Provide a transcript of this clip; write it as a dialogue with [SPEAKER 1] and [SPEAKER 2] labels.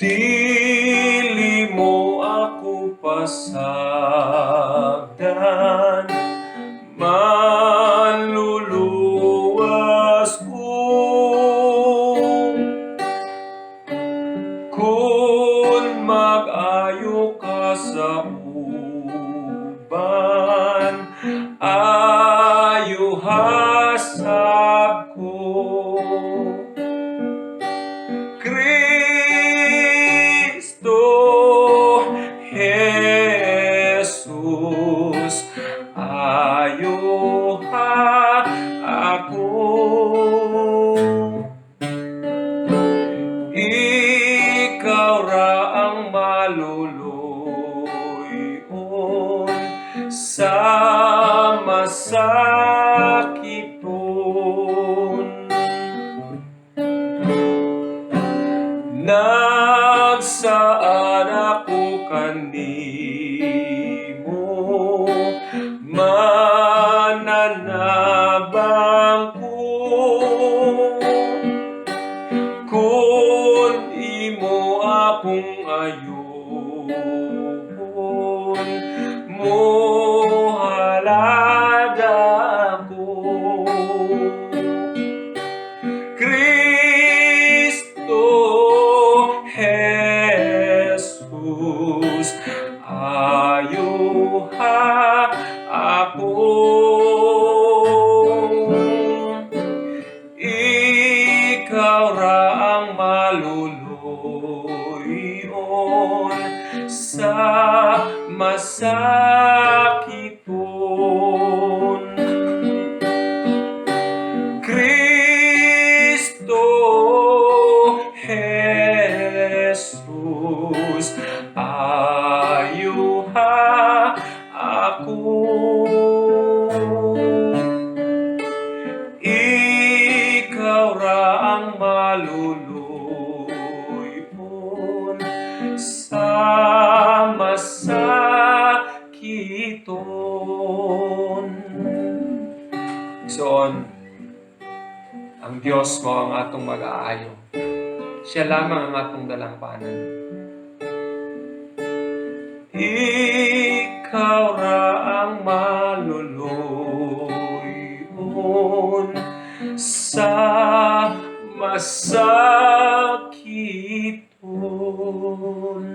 [SPEAKER 1] Dili mo ako pasagdan, manluluwas ko. Kung mag-ayo ka sa uban, ayo hasab ko. Kristo Jesus, ayo ha ako. Ikaw ra ang maluluyon sa masakiton. Nagsaan ako kanimo, mananabang ko. Kung imo akong ayuhon, mohalada ko. Kristo Jesus, ayo ha ako. Ikaw ra ang maluluyon sa masakiton. Kristo Jesus, ayo ha ako. Ikaw ra ang maluluyon sa masakiton. Igsoon, ang Dios mo ang atong mag-aayo. Siya lamang ang atong dalampanan. Ikaw ra ang maluluyon sa masakiton.